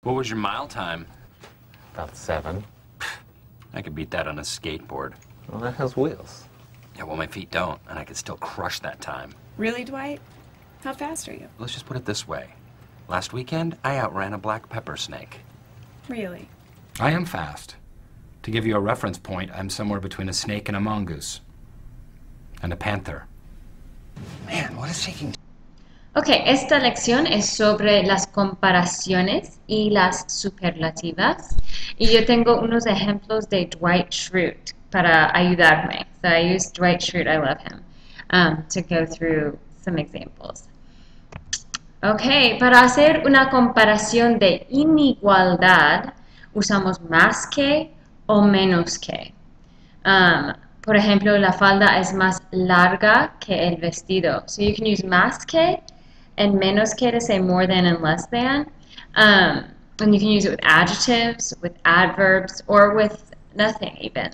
What was your mile time? About 7. I could beat that on a skateboard. Well, that has wheels. Yeah, well, my feet don't, and I could still crush that time. Really, Dwight? How fast are you? Let's just put it this way. Last weekend, I outran a black pepper snake. Really? I am fast. To give you a reference point, I'm somewhere between a snake and a mongoose. And a panther. Man, what is taking... Ok, esta lección es sobre las comparaciones y las superlativas. Y yo tengo unos ejemplos de Dwight Schrute para ayudarme. So I use Dwight Schrute, I love him, to go through some examples. Ok, para hacer una comparación de inigualdad, usamos más que o menos que. Por ejemplo, la falda es más larga que el vestido. So you can use más que and menos que to say more than and less than. And you can use it with adjectives, with adverbs, or with nothing even.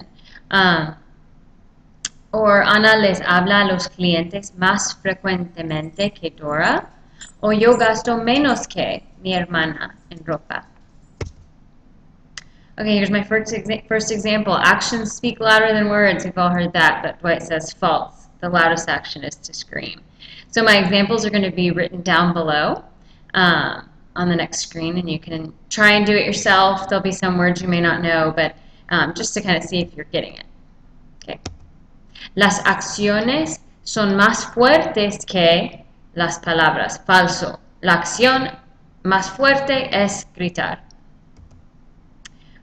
Or Ana les habla a los clientes más frecuentemente que Dora. O yo gasto menos que mi hermana en ropa. Okay, here's my first example. Actions speak louder than words. We've all heard that, but Dwight says false. The loudest action is to scream. So my examples are going to be written down below on the next screen, and you can try and do it yourself. There'll be some words you may not know, but just to kind of see if you're getting it. Okay. Las acciones son más fuertes que las palabras. Falso. La acción más fuerte es gritar.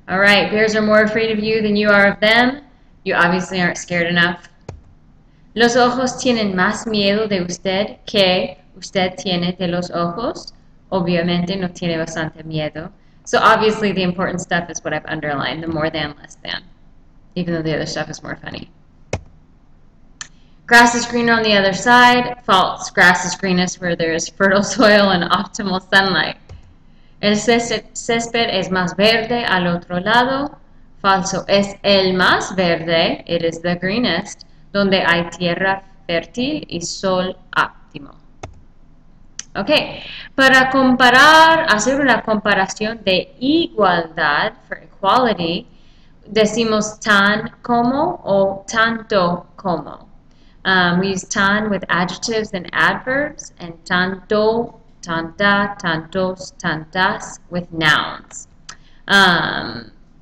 All right, bears are more afraid of you than you are of them. You obviously aren't scared enough. Los ojos tienen más miedo de usted que usted tiene de los ojos. Obviamente no tiene bastante miedo. So obviously the important stuff is what I've underlined, the more than, less than, even though the other stuff is more funny. Grass is greener on the other side. False. Grass is greenest where there is fertile soil and optimal sunlight. El césped es más verde al otro lado. Falso. Es el más verde, it is the greenest, donde hay tierra fértil y sol óptimo. Ok, para comparar, hacer una comparación de igualdad, for equality, decimos tan como o tanto como. We use tan with adjectives and adverbs, and tanto, tanta, tantos, tantas with nouns.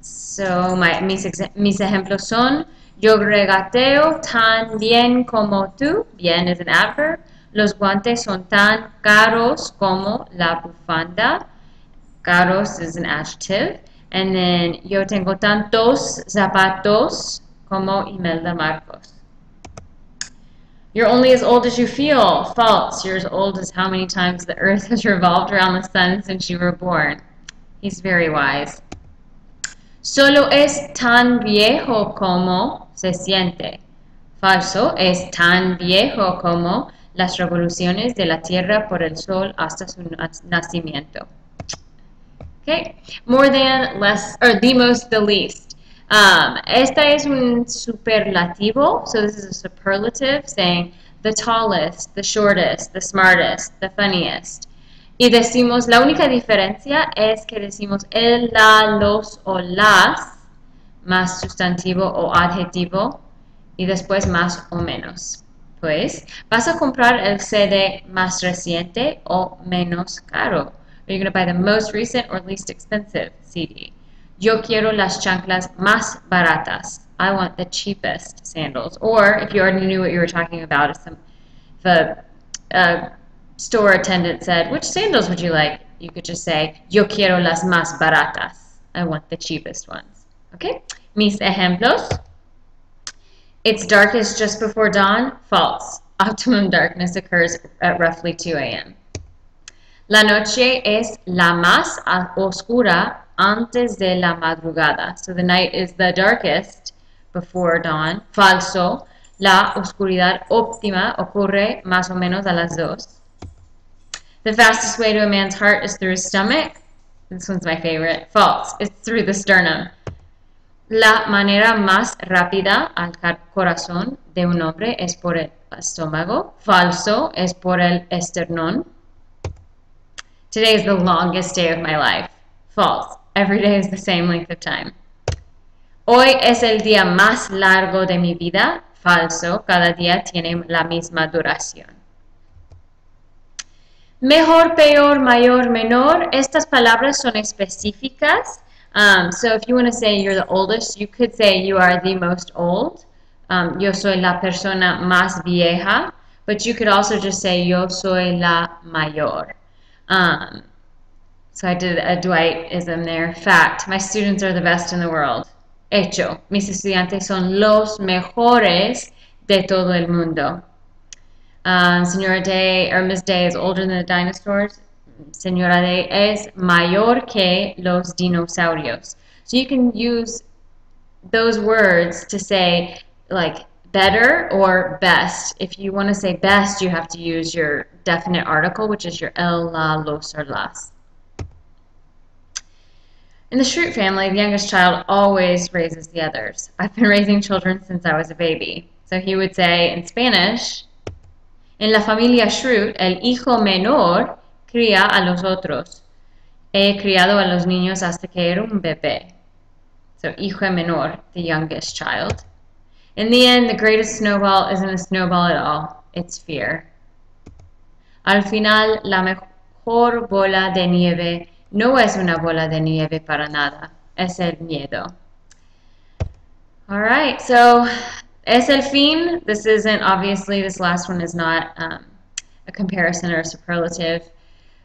So mis ejemplos son: yo regateo tan bien como tú. Bien is an adverb. Los guantes son tan caros como la bufanda. Caros is an adjective. And then yo tengo tantos zapatos como Imelda Marcos. You're only as old as you feel. False. You're as old as how many times the earth has revolved around the sun since you were born. He's very wise. Solo es tan viejo como se siente. Falso. Es tan viejo como las revoluciones de la Tierra por el Sol hasta su nacimiento. Okay. More than, less, or the most, the least. Esta es un superlativo, so this is a superlative saying the tallest, the shortest, the smartest, the funniest. Y decimos, la única diferencia es que decimos el, la, los o las, más sustantivo o adjetivo, y después más o menos. Pues, ¿vas a comprar el CD más reciente o menos caro? Are you going to buy the most recent or least expensive CD? Yo quiero las chanclas más baratas. I want the cheapest sandals. Or, if you already knew what you were talking about, if the store attendant said, which sandals would you like? You could just say, yo quiero las más baratas. I want the cheapest ones. Okay? Mis ejemplos. It's darkest just before dawn. False. Optimum darkness occurs at roughly 2 a.m. La noche es la más oscura antes de la madrugada. So the night is the darkest before dawn. Falso. La oscuridad óptima ocurre más o menos a las 2. The fastest way to a man's heart is through his stomach. This one's my favorite. False. It's through the sternum. La manera más rápida al corazón de un hombre es por el estómago. Falso. Es por el esternón. Today is the longest day of my life. False. Every day is the same length of time. Hoy es el día más largo de mi vida. Falso. Cada día tiene la misma duración. Mejor, peor, mayor, menor. Estas palabras son específicas. So if you want to say you're the oldest, you could say you are the most old. Yo soy la persona más vieja. But you could also just say yo soy la mayor. So I did a Dwightism there. Fact, my students are the best in the world. Hecho, mis estudiantes son los mejores de todo el mundo. Señora Day, or Miss Day is older than the dinosaurs. Señora Day es mayor que los dinosaurios. So you can use those words to say like better or best. If you want to say best, you have to use your definite article, which is your el, la, los, or las. In the Schrute family, the youngest child always raises the others. I've been raising children since I was a baby. So he would say in Spanish, en la familia Schrute, el hijo menor cría a los otros. He criado a los niños hasta que era un bebé. So hijo menor, the youngest child. In the end, the greatest snowball isn't a snowball at all. It's fear. Al final, la mejor bola de nieve no es una bola de nieve para nada. Es el miedo. All right, so es el fin. This isn't, obviously, this last one is not a comparison or a superlative,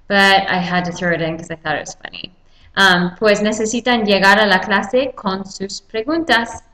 but I had to throw it in because I thought it was funny. Pues necesitan llegar a la clase con sus preguntas.